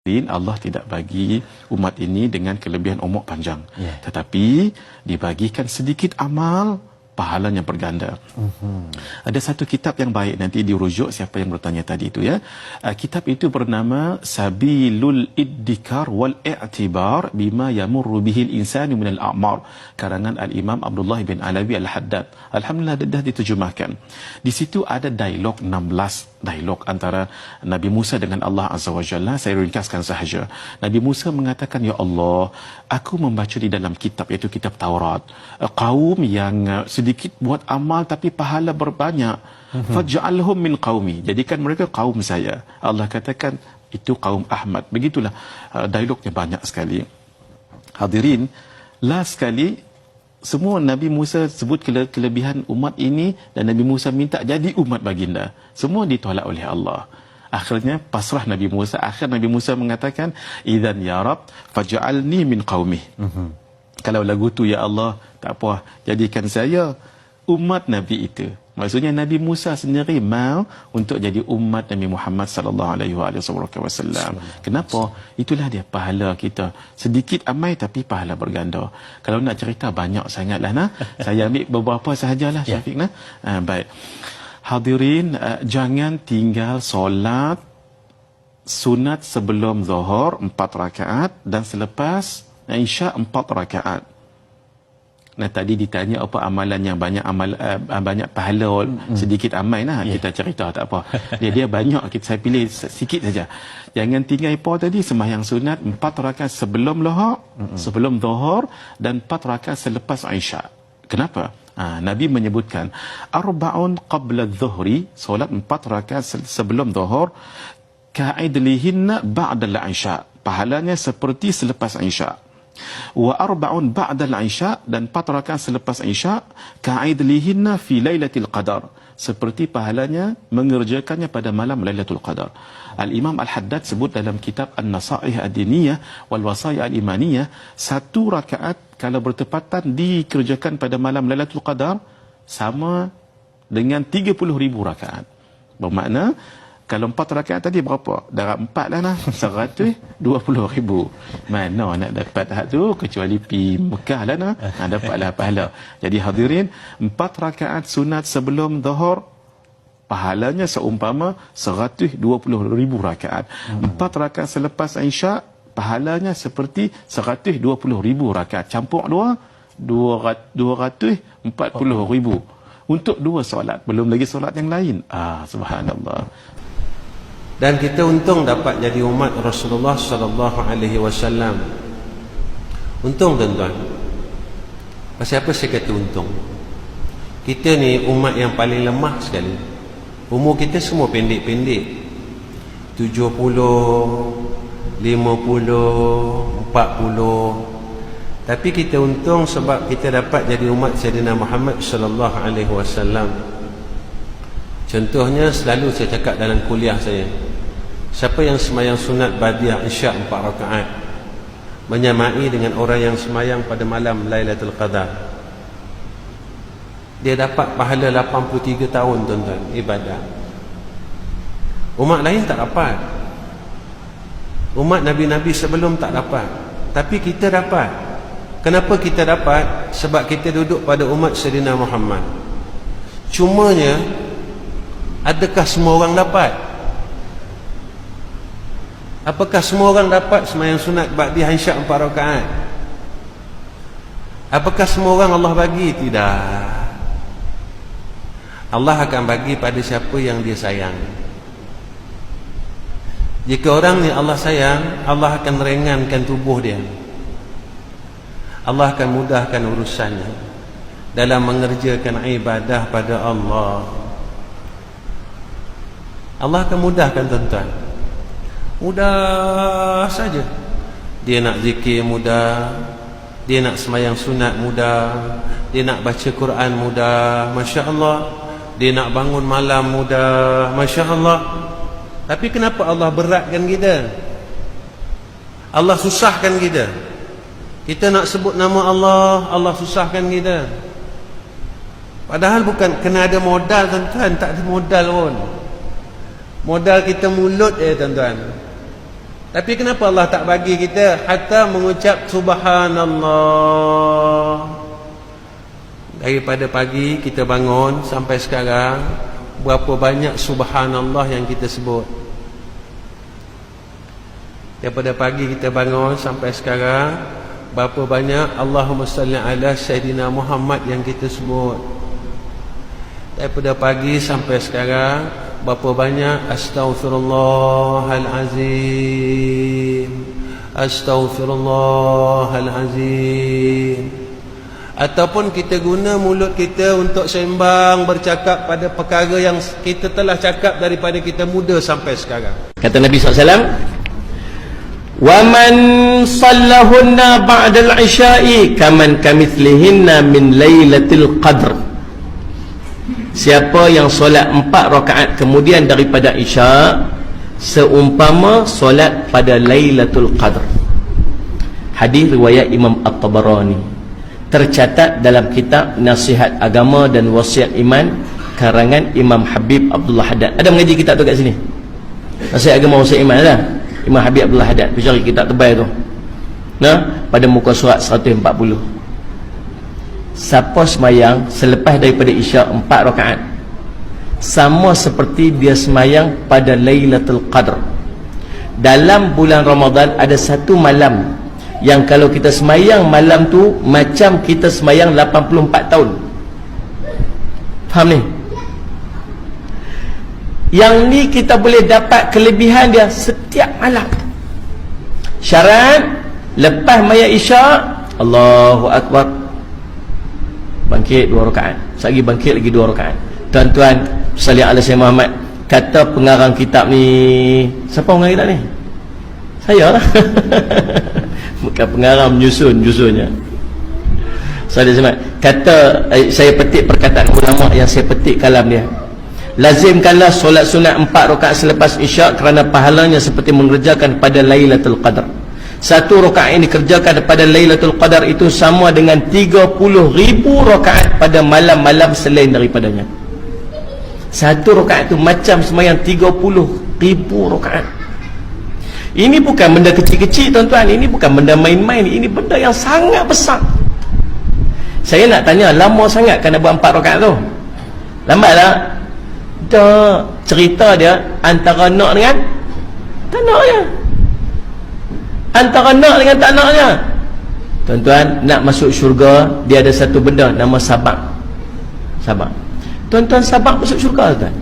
Allah tidak bagi umat ini dengan kelebihan umur panjang. Tetapi dibagikan sedikit amal, pahalanya berganda. Ada satu kitab yang baik, nanti dirujuk siapa yang bertanya tadi itu ya. Kitab itu bernama Sabilul Iddikar wal I'tibar bima yamurru bihil insanu minal a'mar, karangan Al-Imam Abdullah bin Alawi Al-Haddad. Alhamdulillah dah diterjemahkan. Di situ ada dialog 16 dialog antara Nabi Musa dengan Allah Azza wa Jalla. Saya ringkaskan sahaja. Nabi Musa mengatakan, ya Allah, aku membaca di dalam kitab, iaitu kitab Taurat, kaum yang sedikit buat amal tapi pahala berbanyak. Faj'alhum min qaumi, jadikan mereka kaum saya. Allah katakan itu kaum Ahmad. Begitulah dialognya banyak sekali. Hadirin, last sekali semua Nabi Musa sebut kelebihan umat ini dan Nabi Musa minta jadi umat baginda. Semua ditolak oleh Allah. Akhirnya pasrah Nabi Musa. Akhir Nabi Musa mengatakan, "Idzan ya Rabb, faj'alni min qaumi." Kalau lagu tu ya Allah, tak apa, jadikan saya umat Nabi itu. Maksudnya Nabi Musa sendiri mau untuk jadi umat Nabi Muhammad sallallahu alaihi wasallam. Kenapa? Itulah dia pahala kita. Sedikit amai tapi pahala berganda. Kalau nak cerita banyak sangatlah nah. Saya ambil beberapa sahajalah Syafiq nah. Baik. Hadirin, jangan tinggal solat sunat sebelum Zuhur 4 rakaat dan selepas Isya 4 rakaat. Nah, tadi ditanya apa amalan yang banyak banyak pahala, sedikit amal nah. Kita cerita tak apa. Dia banyak, saya pilih sikit saja. Jangan tinggal apa tadi, sembahyang sunat 4 rakaat sebelum Zuhur dan 4 rakaat selepas Isya. Kenapa? Nabi menyebutkan arba'un qabla adh-dhuhri, solat 4 rakaat sebelum Zuhur, ka'idlihinna ba'da al-Isya, pahalanya seperti selepas Isya. Wa arba'un ba'da al-Isya, dan 4 rakaat selepas Isya, ka'idlihinna fi lailatul qadar, seperti pahalanya mengerjakannya pada malam Lailatul Qadar. Al-Imam Al-Haddad sebut dalam kitab An-Nasaih Ad-Diniyah wal Wasaya Al-Imaniyah, 1 rakaat kalau bertepatan dikerjakan pada malam Lailatul Qadar sama dengan 30,000 rakaat. Bermakna kalau 4 rakaat tadi berapa? Darab 4 lah nah. 120,000. Mana nak dapat hak tu kecuali pi Mekah lah nah. Dapatlah pahala. Jadi hadirin, 4 rakaat sunat sebelum Zuhur pahalanya seumpama 120,000 rakaat. 4 rakaat selepas Isya pahalanya seperti 120,000 rakaat. Campur 240,000 untuk 2 solat. Belum lagi solat yang lain. Subhanallah. Dan kita untung dapat jadi umat Rasulullah sallallahu alaihi wasallam. Untung tuan-tuan. Pasal apa saya kata untung? Kita ni umat yang paling lemah sekali. Umur kita semua pendek-pendek. 70, 50, 40. Tapi kita untung sebab kita dapat jadi umat Sayyidina Muhammad sallallahu alaihi wasallam. Contohnya selalu saya cakap dalam kuliah saya, siapa yang semayang sunat badiah Isya 4 rakaat menyamai dengan orang yang semayang pada malam Lailatul Qadar, dia dapat pahala 83 tahun tuan-tuan ibadah. Umat lain tak dapat. Umat Nabi-Nabi sebelum tak dapat. Tapi kita dapat. Kenapa kita dapat? Sebab kita duduk pada umat Sayyidina Muhammad. Cumanya, adakah semua orang dapat? Apakah semua orang dapat sembahyang sunat ba'diyah Isya 4 rakaat? Apakah semua orang Allah bagi? Tidak. Allah akan bagi pada siapa yang dia sayang. Jika orang ni Allah sayang, Allah akan ringankan tubuh dia. Allah akan mudahkan urusannya dalam mengerjakan ibadah pada Allah. Allah akan mudahkan tuan-tuan. Mudah saja. Dia nak zikir mudah, dia nak sembahyang sunat mudah, dia nak baca Quran mudah, Masya Allah. Dia nak bangun malam mudah, Masya Allah. Tapi kenapa Allah beratkan kita? Allah susahkan kita. Kita nak sebut nama Allah, Allah susahkan kita. Padahal bukan kena ada modal tuan-tuan. Tak ada modal pun. Modal kita mulut tuan-tuan. Tapi kenapa Allah tak bagi kita hatta mengucap subhanallah? Daripada pagi kita bangun sampai sekarang, berapa banyak subhanallah yang kita sebut? Daripada pagi kita bangun sampai sekarang, berapa banyak Allahumma salli ala Sayyidina Muhammad yang kita sebut? Daripada pagi sampai sekarang, berapa banyak astaghfirullahalazim, astaghfirullahalazim. Ataupun kita guna mulut kita untuk sembang, bercakap pada perkara yang kita telah cakap daripada kita muda sampai sekarang. Kata Nabi SAW, وَمَنْ صَلَّهُنَّ بَعْدَ الْعِشَاءِ كَمَنْ كَمِثْلِهِنَّ مِنْ لَيْلَةِ الْقَدْرِ. Siapa yang solat 4 rakaat kemudian daripada Isya, seumpama solat pada Lailatul Qadr. Hadis riwayat Imam At-Tabarani, tercatat dalam kitab Nasihat Agama dan Wasiat Iman karangan Imam Habib Abdullah Haddad. Ada mengaji kitab tu kat sini, Nasihat Agama Wasiat Iman lah, Imam Habib Abdullah Haddad. Pergi cari kitab tebal tu, pada muka surat 140. Siapa semayang selepas daripada Isya 4 rakaat, sama seperti dia semayang pada Lailatul Qadr. Dalam bulan Ramadan ada satu malam yang kalau kita semayang malam tu macam kita semayang 84 tahun. Faham ni? Yang ni kita boleh dapat kelebihan dia setiap malam. Syarat lepas maya Isya, Allahu Akbar, bangkit 2 rakaat, lagi bangkit lagi 2 rakaat. Tuan-tuan, salli ala Sayyidina Muhammad. Kata pengarang kitab ni, siapa pengarang kitab ni? Saya lah. Bukan pengarang, menyusunnya. Salli ala Muhammad. Kata, saya petik perkataan ulama yang saya petik kalam dia. Lazimkanlah solat sunat 4 rakaat selepas Isya kerana pahalanya seperti mengerjakan pada Lailatul Qadar. 1 rakaat yang dikerjakan pada Lailatul Qadar itu sama dengan 30,000 rakaat pada malam-malam selain daripadanya. 1 rakaat itu macam semayang 30,000 rakaat. Ini bukan benda kecil-kecil tuan-tuan, ini bukan benda main-main, ini benda yang sangat besar. Saya nak tanya, lama sangat kan nak buat 4 rakaat tu? Lambat tak? Tak. Cerita dia antara nak dengan tak naknya, antara nak dengan tak naknya. Tuan-tuan, nak masuk syurga, dia ada satu benda nama sabar. Sabar. Tuan-tuan, sabar masuk syurga tuan.